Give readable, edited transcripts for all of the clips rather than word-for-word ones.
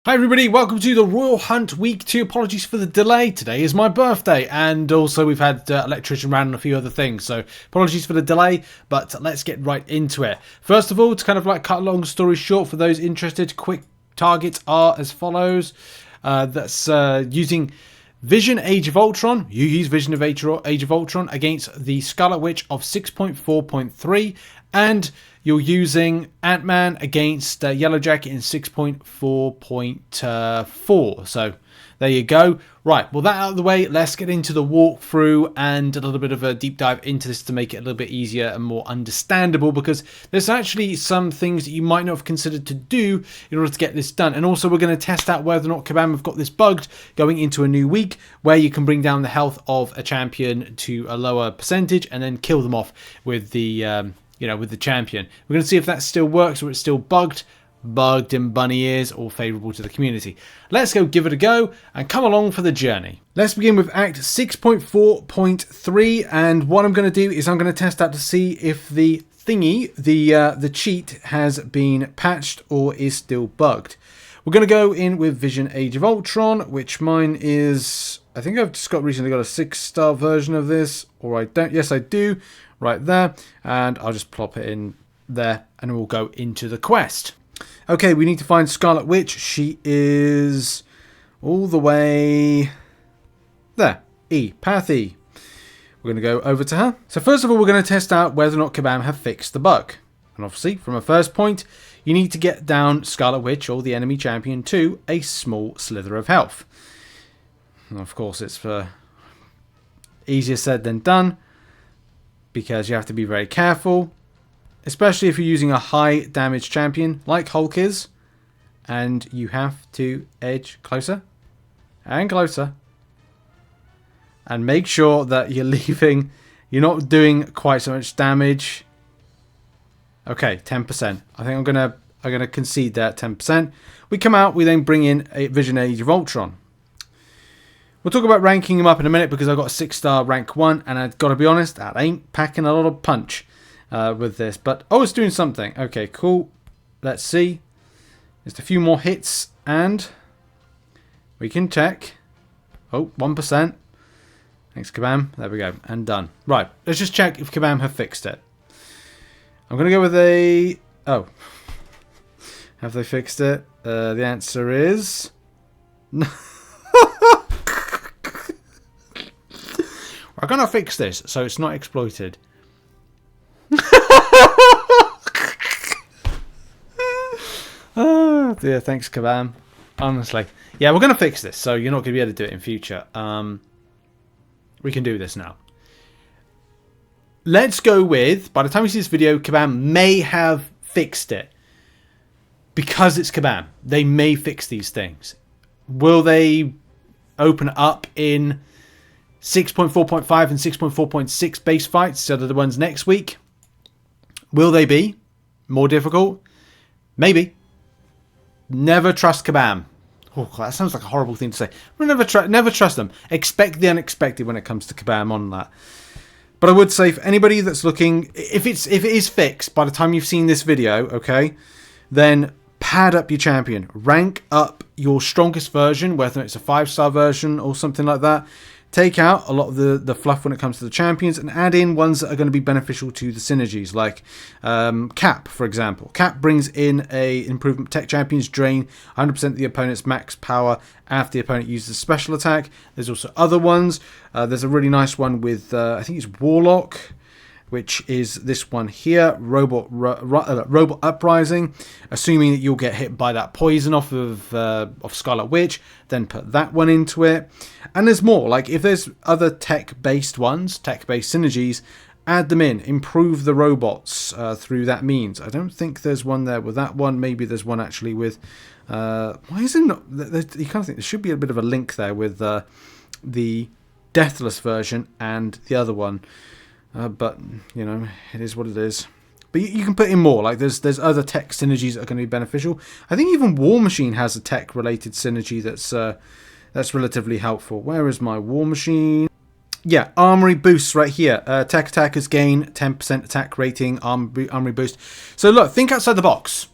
Hi everybody, welcome to the Royal Hunt Week 2. Apologies for the delay. Today is my birthday, and also we've had electrician around and a few other things, so apologies for the delay, but let's get right into it. First of all, to kind of like cut a long story short for those interested, quick targets are as follows. That's using Vision Age of Ultron. You use Vision of Age of Ultron against the Scarlet Witch of 6.4.3, and you're using Ant-Man against Yellow Jacket in 6.4.4. So there you go. Right, well, that out of the way, let's get into the walkthrough and a little bit of a deep dive into this to make it a little bit easier and more understandable, because there's actually some things that you might not have considered to do in order to get this done. And also we're going to test out whether or not Kabam have got this bugged going into a new week where you can bring down the health of a champion to a lower percentage and then kill them off with the with the champion. We're going to see if that still works or it's still bugged in bunny ears, or favourable to the community. Let's go give it a go and come along for the journey. Let's begin with Act 6.4.3, and what I'm going to do is I'm going to test out to see if the thingy, the cheat, has been patched or is still bugged. We're going to go in with Vision Age of Ultron, which mine is, I think I've just recently got a 6-star version of this, or I don't. Yes, I do, right there, and I'll just plop it in there and we'll go into the quest. Okay, we need to find Scarlet Witch. She is all the way there. E, path E. We're going to go over to her. So first of all, we're going to test out whether or not Kabam have fixed the bug. And obviously, from a first point, you need to get down Scarlet Witch, or the enemy champion, to a small slither of health. And of course, it's easier said than done, because you have to be very careful. Especially if you're using a high damage champion like Hulk is, and you have to edge closer and closer and make sure that you're not doing quite so much damage. Okay, 10%. I think I'm gonna concede that 10%. We come out, we then bring in a Vision Age of Ultron. We'll talk about ranking him up in a minute, because I've got a 6-star rank 1, and I've got to be honest, that ain't packing a lot of punch with this, but it's doing something. Okay, cool. Let's see. Just a few more hits and we can check. 1%. Thanks, Kabam. There we go, and done. Right, let's just check if Kabam have fixed it. I'm gonna go with a have they fixed it? The answer is no. We're gonna fix this so it's not exploited. Oh dear, thanks Kabam. Honestly, yeah, we're gonna fix this, so you're not gonna be able to do it in future. We can do this now. Let's go with, by the time you see this video, Kabam may have fixed it, because it's Kabam. They may fix these things. Will they open up in 6.4.5 and 6.4.6 base fights, so they're the ones next week? Will they be more difficult? Maybe. Never trust Kabam. Oh, that sounds like a horrible thing to say. Never trust them. Expect the unexpected when it comes to Kabam on that. But I would say, for anybody that's looking, if it is fixed by the time you've seen this video, okay, then pad up your champion. Rank up your strongest version, whether it's a 5-star version or something like that. Take out a lot of the fluff when it comes to the champions and add in ones that are going to be beneficial to the synergies, like Cap, for example. Cap brings in a improvement. Tech champions drain 100% of the opponent's max power after the opponent uses a special attack. There's also other ones. There's a really nice one with, I think it's Warlock, which is this one here, Robot Uprising. Assuming that you'll get hit by that poison off of Scarlet Witch, then put that one into it. And there's more, like if there's other tech-based ones, tech-based synergies, add them in, improve the robots through that means. I don't think there's one there with that one. Maybe there's one actually with, why is it not, you kind of think there should be a bit of a link there with the Deathless version and the other one. But, you know, it is what it is. But you can put in more. Like, there's other tech synergies that are going to be beneficial. I think even War Machine has a tech-related synergy that's relatively helpful. Where is my War Machine? Yeah, Armory boosts right here. Tech attackers gain 10% attack rating, armory boost. So, look, think outside the box.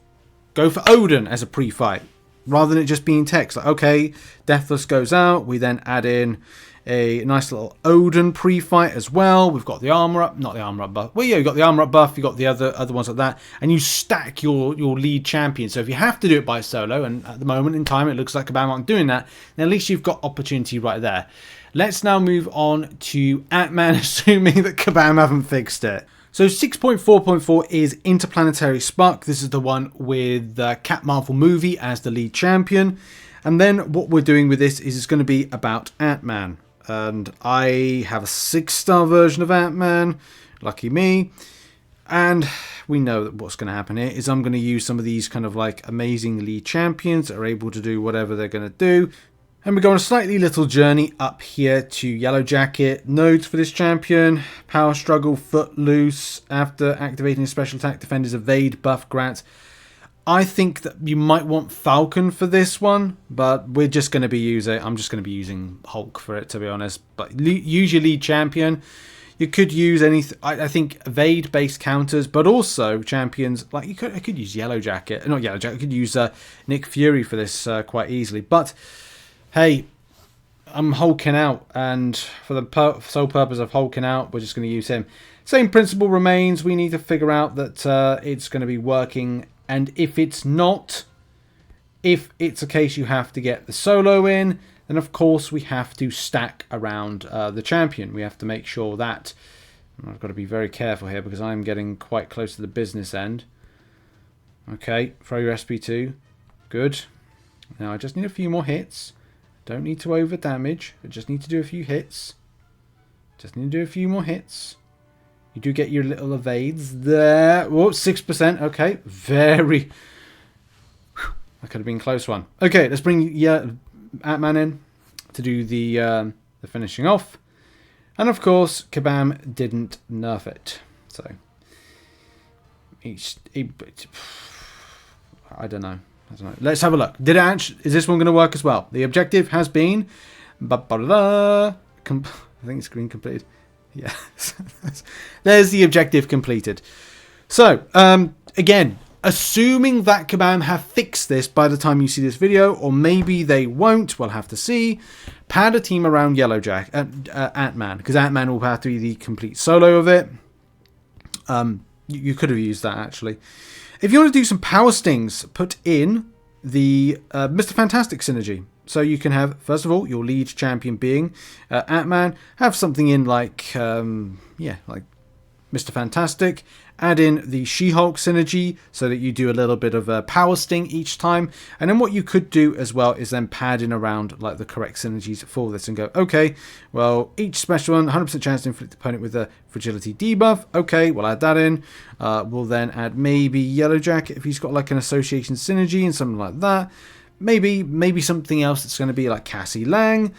Go for Odin as a pre-fight. rather than it just being text. Like, okay, Deathless goes out. We then add in a nice little Odin pre-fight as well. We've got the armor up, not the armor up buff. Well, yeah, you got the armor up buff. You got the other ones like that, and you stack your lead champion. So if you have to do it by solo, and at the moment in time it looks like Kabam aren't doing that, then at least you've got opportunity right there. Let's now move on to Ant-Man, assuming that Kabam haven't fixed it. So 6.4.4 is Interplanetary Spark. This is the one with Cap Marvel movie as the lead champion. And then what we're doing with this is it's going to be about Ant-Man. And I have a 6-star version of Ant-Man. Lucky me. And we know that what's going to happen here is I'm going to use some of these kind of like amazing lead champions that are able to do whatever they're going to do. And we go on a slightly little journey up here to Yellow Jacket. Nodes for this champion. Power Struggle, Footloose. After activating a special attack, defenders evade buff grants. I think that you might want Falcon for this one, but we're just going to be using... I'm just going to be using Hulk for it, to be honest. But use your lead champion. You could use anything... I think evade-based counters, but also champions... Like, I could use Yellow Jacket. Not Yellow Jacket. I could use Nick Fury for this quite easily. But... hey, I'm hulking out, and for the sole purpose of hulking out, we're just going to use him. Same principle remains. We need to figure out that it's going to be working, and if it's not, if it's a case you have to get the solo in, then of course we have to stack around the champion. We have to make sure that... I've got to be very careful here because I'm getting quite close to the business end. Okay, throw your SP2. Good. Now I just need a few more hits. Don't need to over damage. I just need to do a few hits. Just need to do a few more hits. You do get your little evades there. Whoa, 6%. Okay, very... that could have been a close one. Okay, let's bring Ant-Man in to do the finishing off. And of course, Kabam didn't nerf it. So, I don't know. Let's have a look. Did it actually, is this one going to work as well? The objective has been... I think it's green completed. Yeah. There's the objective completed. So, again, assuming that Kabam have fixed this by the time you see this video, or maybe they won't, we'll have to see. Pad a team around Yellow Jack, Ant-Man, because Ant-Man will have to be the complete solo of it. You could have used that, actually. If you want to do some power stings, put in the Mr. Fantastic synergy. So you can have, first of all, your lead champion being Ant-Man. Have something in like, like Mr. Fantastic. Add in the She-Hulk synergy so that you do a little bit of a power sting each time. And then what you could do as well is then pad in around like the correct synergies for this and go, okay, well, each special one, 100% chance to inflict the opponent with a fragility debuff. Okay, we'll add that in. We'll then add maybe Yellow Jacket if he's got like an association synergy and something like that. Maybe something else that's going to be like Cassie Lang.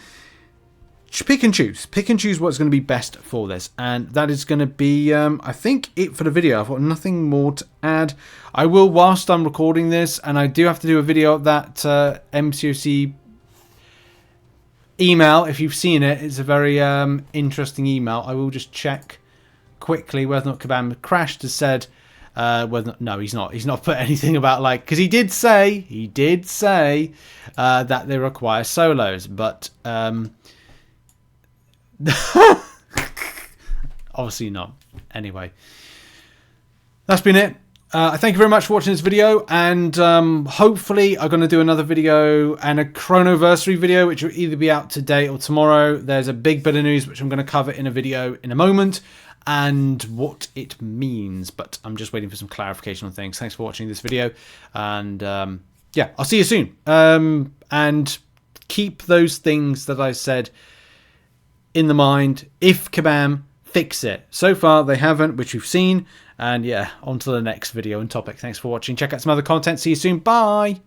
Pick and choose what's going to be best for this, and that is going to be I think it for the video. I've got nothing more to add. I will, whilst I'm recording this, and I do have to do a video of that MCOC email. If you've seen it, it's a very interesting email. I will just check quickly whether or not Kabam crashed has said no, he's not put anything about like, because he did say that they require solos, but obviously not. Anyway, that's been it. Thank you very much for watching this video, and hopefully I'm going to do another video and a Chronoversary video, which will either be out today or tomorrow. There's a big bit of news which I'm going to cover in a video in a moment, and what it means, but I'm just waiting for some clarification on things. Thanks for watching this video, and yeah, I'll see you soon. And keep those things that I said in the mind if Kabam fix it. So far they haven't, which we've seen, and yeah, on to the next video and topic. Thanks for watching. Check out some other content. See you soon. Bye.